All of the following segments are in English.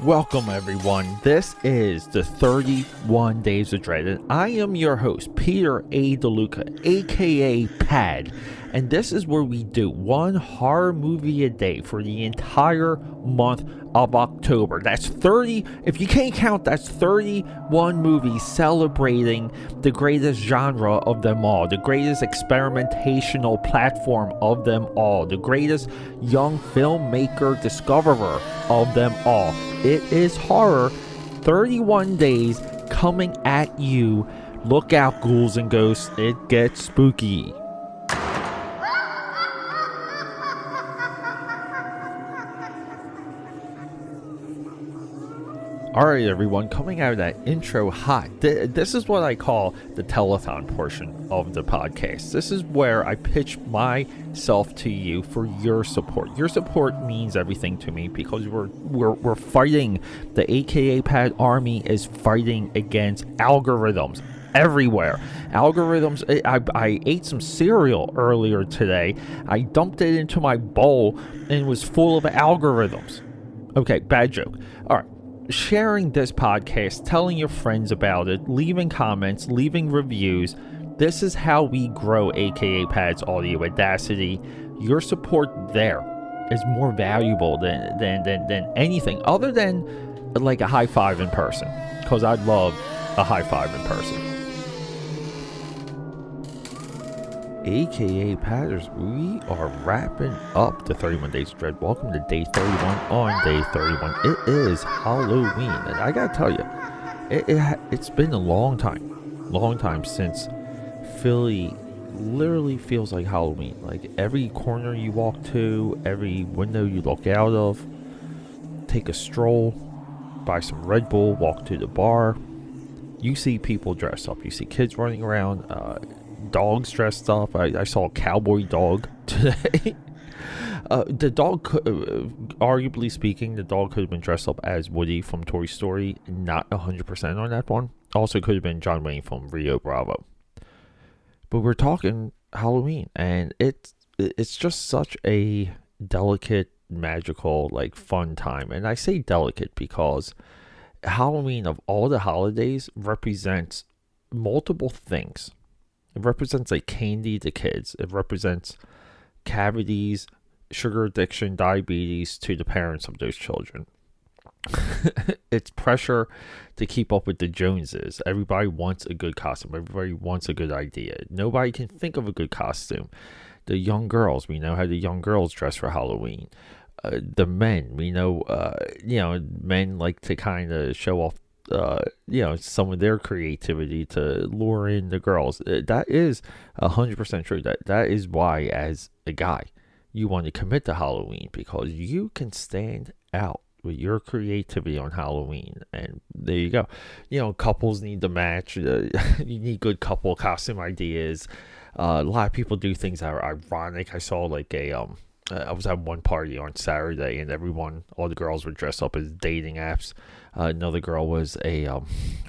Welcome everyone, this is the 31 Days of Dread, and I am your host, Peter A. DeLuca, aka PAD, and this is where we do one horror movie a day for the entire month of October. That's 30, if you can't count, that's 31 movies celebrating the greatest genre of them all, the greatest experimentational platform of them all, the greatest young filmmaker discoverer of them all. It is horror, 31 days coming at you. Look out, ghouls and ghosts, it gets spooky. Alright everyone, coming out of that intro hot, this is what I call the telethon portion of the podcast. This is where I pitch myself to you for your support. Your support means everything to me because we're fighting, the AKAPAD army is fighting against algorithms everywhere. Algorithms, I ate some cereal earlier today, I dumped it into my bowl and it was full of algorithms. Okay, bad joke. Alright. Sharing this podcast, telling your friends about it, leaving comments, leaving reviews. This is how we grow AKAPAD's audio audacity. Your support there is more valuable than anything other than like a high five in person, because I'd love a high five in person. AKAPADers, we are wrapping up the 31 Days of Dread. Welcome to day 31 on day 31. It is Halloween, and I gotta tell you, it's been a long time since Philly literally feels like Halloween. Like every corner you walk to, every window you look out of, take a stroll, buy some Red Bull, walk to the bar, you see people dressed up. You see kids running around, dogs dressed up. I saw a cowboy dog today. The dog, arguably speaking, the dog could have been dressed up as Woody from Toy Story. Not 100% on that one. Also could have been John Wayne from Rio Bravo. But we're talking Halloween, and it's just such a delicate, magical, like fun time. And I say delicate because Halloween, of all the holidays, represents multiple things. It represents like candy to kids. It represents cavities, sugar addiction, diabetes to the parents of those children. It's pressure to keep up with the Joneses. Everybody wants a good costume. Everybody wants a good idea. Nobody can think of a good costume. The young girls, we know how the young girls dress for Halloween. The men, we know, men like to kind of show off some of their creativity to lure in the girls. That is 100% true. That is why, as a guy, you want to commit to Halloween, because you can stand out with your creativity on Halloween. And there you go. Couples need to match. You need good couple costume ideas. A lot of people do things that are ironic. I saw like I was at one party on Saturday, and all the girls were dressed up as dating apps. Another girl was a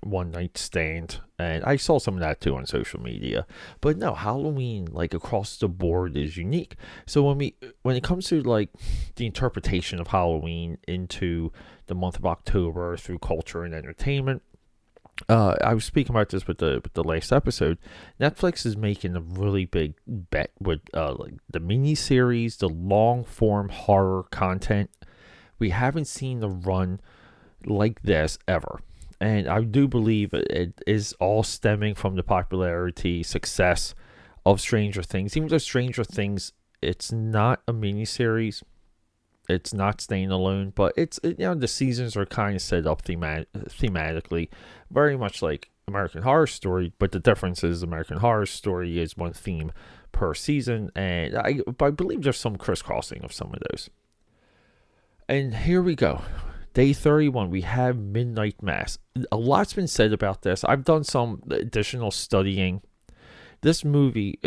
one night stand, and I saw some of that too on social media. But no, Halloween, like across the board, is unique. So when it comes to like the interpretation of Halloween into the month of October through culture and entertainment, I was speaking about this with the last episode. Netflix is making a really big bet with like the mini series, the long form horror content. We haven't seen the run like this ever, and I do believe it is all stemming from the popularity, success of Stranger Things. Even though Stranger Things, it's not a mini series, it's not staying alone, but the seasons are kind of set up thematically, very much like American Horror Story. But the difference is American Horror Story is one theme per season, and I believe there's some crisscrossing of some of those. And here we go. Day 31, we have Midnight Mass. A lot's been said about this. I've done some additional studying. This movie,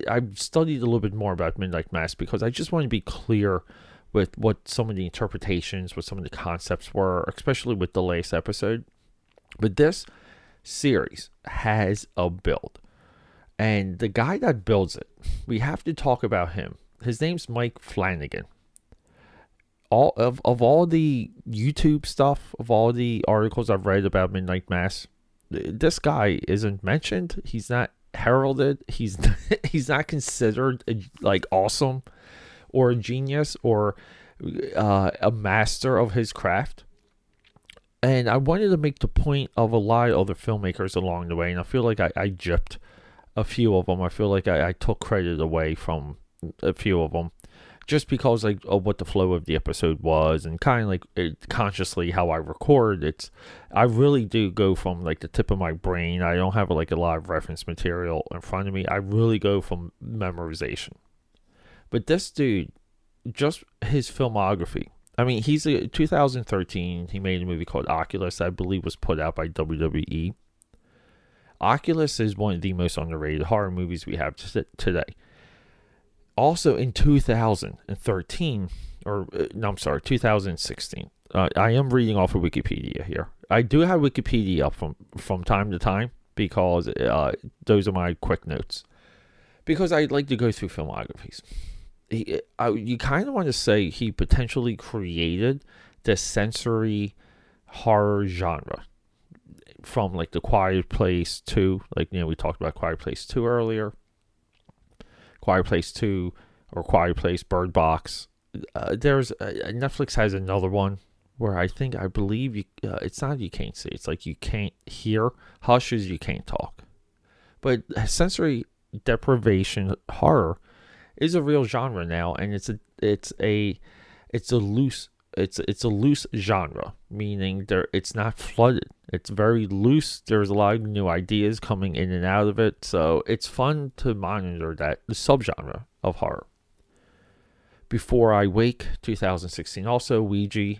I've studied a little bit more about Midnight Mass because I just want to be clear with what some of the interpretations, what some of the concepts were, especially with the last episode. But this series has a build. And the guy that builds it, we have to talk about him. His name's Mike Flanagan. of all the YouTube stuff, of all the articles I've read about Midnight Mass, this guy isn't mentioned. He's not heralded. He's he's not considered like awesome or a genius or a master of his craft. And I wanted to make the point of a lot of other filmmakers along the way, and I feel like I gypped a few of them. I feel like I took credit away from a few of them, just because like of what the flow of the episode was, and kind of like consciously how I record. I really do go from like the tip of my brain. I don't have like a lot of reference material in front of me. I really go from memorization. But this dude, just his filmography. I mean, he's a 2013. He made a movie called Oculus, I believe was put out by WWE. Oculus is one of the most underrated horror movies we have today. Also in 2013, or no, I'm sorry, 2016. I am reading off of Wikipedia here. I do have Wikipedia up from time to time because those are my quick notes. Because I like to go through filmographies. You kind of want to say he potentially created the sensory horror genre from like The Quiet Place 2, like, we talked about Quiet Place 2 earlier, Quiet Place 2 or Quiet Place, Bird Box. There's Netflix has another one where I believe it's not you can't see, it's like you can't hear. Hush is you can't talk. But sensory deprivation horror is a real genre now, and it's a loose genre, meaning it's not flooded. It's very loose. There's a lot of new ideas coming in and out of it, so it's fun to monitor the subgenre of horror. Before I Wake, 2016, also Ouija,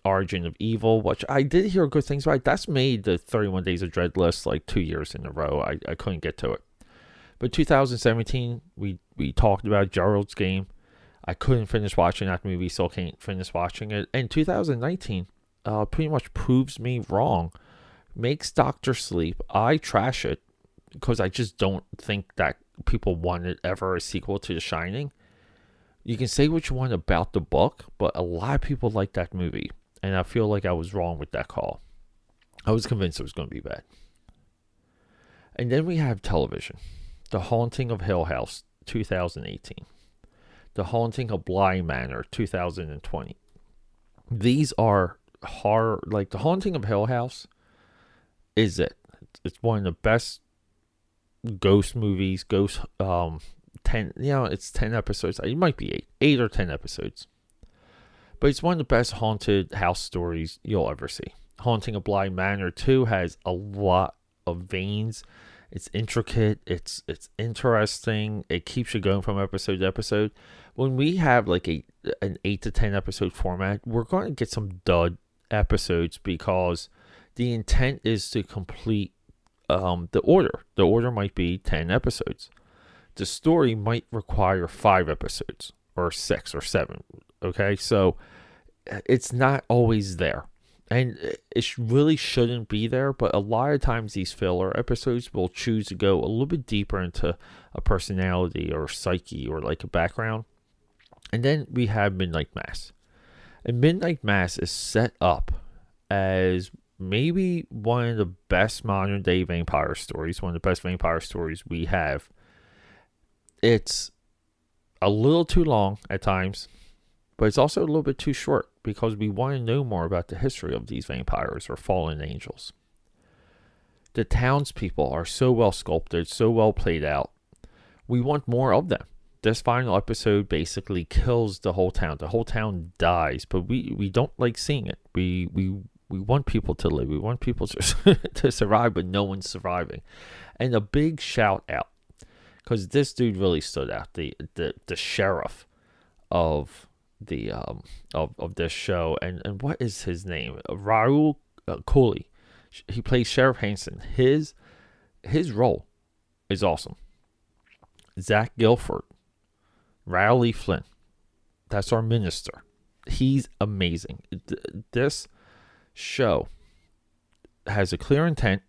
Origin of Evil, which I did hear good things about. That's made the 31 Days of Dread list like 2 years in a row. I couldn't get to it. But 2017, we talked about Gerald's Game. I couldn't finish watching that movie, so can't finish watching it. And 2019 pretty much proves me wrong. Makes Doctor Sleep. I trash it because I just don't think that people wanted ever a sequel to The Shining. You can say what you want about the book, but a lot of people like that movie. And I feel like I was wrong with that call. I was convinced it was going to be bad. And then we have television. The Haunting of Hill House, 2018. The Haunting of Bly Manor, 2020. These are horror. Like, The Haunting of Hill House is it. It's one of the best ghost movies. Ghost, 10, it's 10 episodes. It might be 8 or 10 episodes. But it's one of the best haunted house stories you'll ever see. Haunting of Bly Manor 2 has a lot of veins. It's intricate. It's interesting. It keeps you going from episode to episode. When we have like an 8 to 10 episode format, we're going to get some dud episodes because the intent is to complete the order. The order might be 10 episodes. The story might require 5 episodes or 6 or 7. Okay, so it's not always there. And it really shouldn't be there, but a lot of times these filler episodes will choose to go a little bit deeper into a personality or psyche or like a background. And then we have Midnight Mass. And Midnight Mass is set up as maybe one of the best modern day vampire stories, one of the best vampire stories we have. It's a little too long at times, but it's also a little bit too short because we want to know more about the history of these vampires or fallen angels. The townspeople are so well sculpted, so well played out. We want more of them. This final episode basically kills the whole town. The whole town dies, but we don't like seeing it. We want people to live. We want people to survive, but no one's surviving. And a big shout out, because this dude really stood out. The sheriff of the of this show, and what is his name? Raul Cooley. He plays Sheriff Hanson. His role is awesome. Zach Gilford, Rowley Flynn. That's our minister. He's amazing. This show has a clear intent,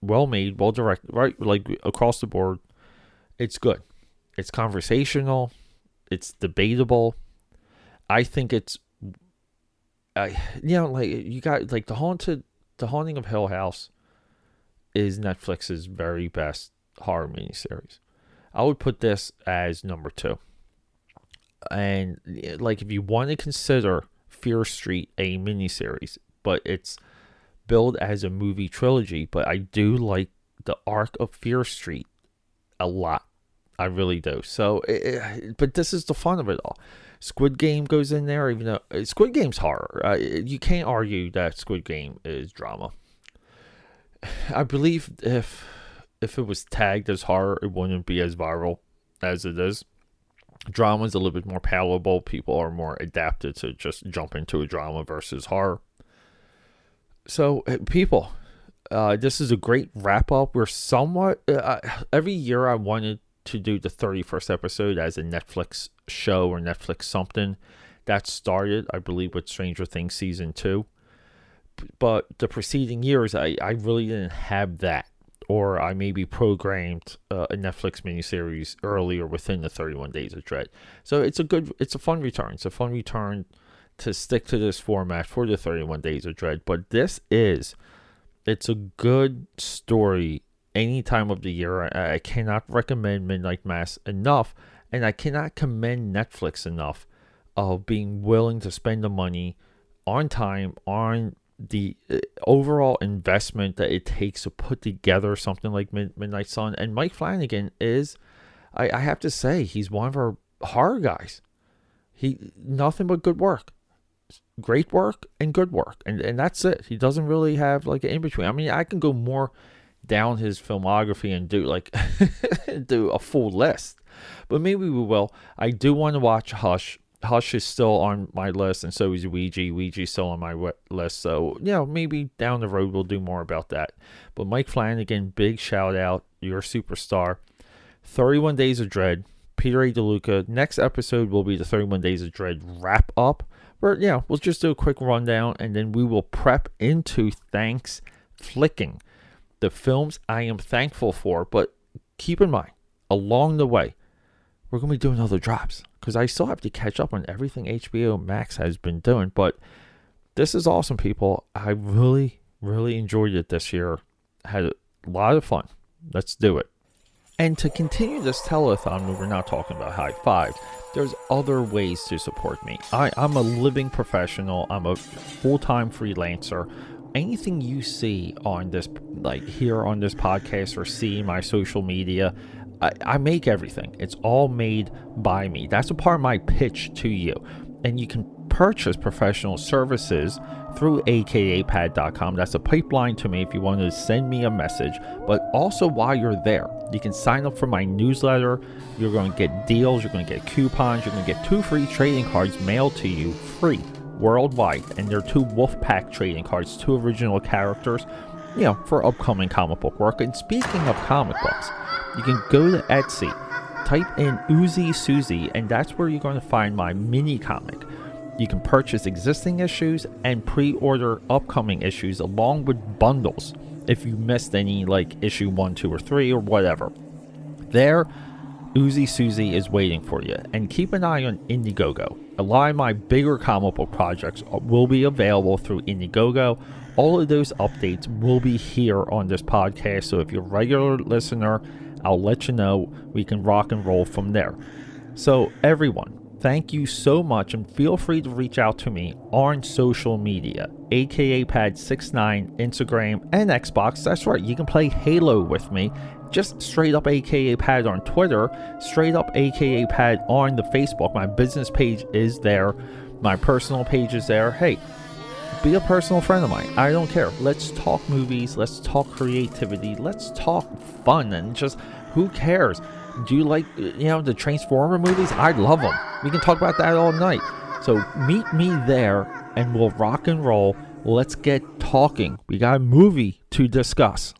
well made, well directed, right? Like across the board, it's good. It's conversational. It's debatable. I think it's, like you got like the Haunting of Hill House is Netflix's very best horror miniseries. I would put this as number 2. And like if you want to consider Fear Street a miniseries, but it's billed as a movie trilogy, but I do like the arc of Fear Street a lot. I really do. So, but this is the fun of it all. Squid Game goes in there, even though Squid Game's horror. You can't argue that Squid Game is drama. I believe if it was tagged as horror, it wouldn't be as viral as it is. Drama is a little bit more palatable. People are more adapted to just jump into a drama versus horror. So, people, this is a great wrap up. We're somewhat every year I wanted to do the 31st episode as a Netflix show or Netflix something. That started, I believe, with Stranger Things season 2. But the preceding years, I really didn't have that. Or I maybe programmed a Netflix miniseries earlier within the 31 Days of Dread. So it's a fun return. It's a fun return to stick to this format for the 31 Days of Dread. But it's a good story any time of the year. I cannot recommend Midnight Mass enough. And I cannot commend Netflix enough of being willing to spend the money on time, on the overall investment that it takes to put together something like Midnight Sun. And Mike Flanagan is, I have to say, he's one of our horror guys. He nothing but good work, great work and good work, and that's it. He doesn't really have like an in between. I mean, I can go more down his filmography and do like do a full list, but maybe we will. I do want to watch Hush. Hush is still on my list, and so is Ouija. Ouija's still on my list, so maybe down the road we'll do more about that. But Mike Flanagan, big shout out, you're a superstar. 31 Days of Dread, Peter A. DeLuca. Next episode will be the 31 Days of Dread wrap up, where we'll just do a quick rundown, and then we will prep into Thanks Flicking, the films I am thankful for. But keep in mind, along the way, we're going to be doing other drops, because I still have to catch up on everything HBO Max has been doing. But this is awesome, people. I really, really enjoyed it this year. Had a lot of fun. Let's do it. And to continue this telethon, when we're not talking about high fives, there's other ways to support me. I'm a living professional. I'm a full-time freelancer. Anything you see on this, like here on this podcast, or see in my social media, I make everything. It's all made by me. That's a part of my pitch to you. And you can purchase professional services through AKAPAD.com. That's a pipeline to me if you want to send me a message. But also while you're there, you can sign up for my newsletter. You're going to get deals. You're going to get coupons. You're going to get 2 free trading cards mailed to you free worldwide. And they're 2 Wolfpack trading cards, 2 original characters, for upcoming comic book work. And speaking of comic books, you can go to Etsy, type in Uzi Susie, and that's where you're going to find my mini comic. You can purchase existing issues and pre-order upcoming issues along with bundles if you missed any, like issue 1, 2, or 3 or whatever. There, Uzi Susie is waiting for you. And keep an eye on Indiegogo. A lot of my bigger comic book projects will be available through Indiegogo. All of those updates will be here on this podcast, so if you're a regular listener, I'll let you know. We can rock and roll from there. So everyone, thank you so much, and feel free to reach out to me on social media, AKAPad69, Instagram, and Xbox. That's right, you can play Halo with me. Just straight up AKAPad on Twitter, straight up AKAPad on the Facebook. My business page is there. My personal page is there. Hey, be a personal friend of mine. I don't care. Let's talk movies. Let's talk creativity. Let's talk fun, and just who cares? Do you like, the Transformer movies? I love them. We can talk about that all night. So meet me there and we'll rock and roll. Let's get talking. We got a movie to discuss.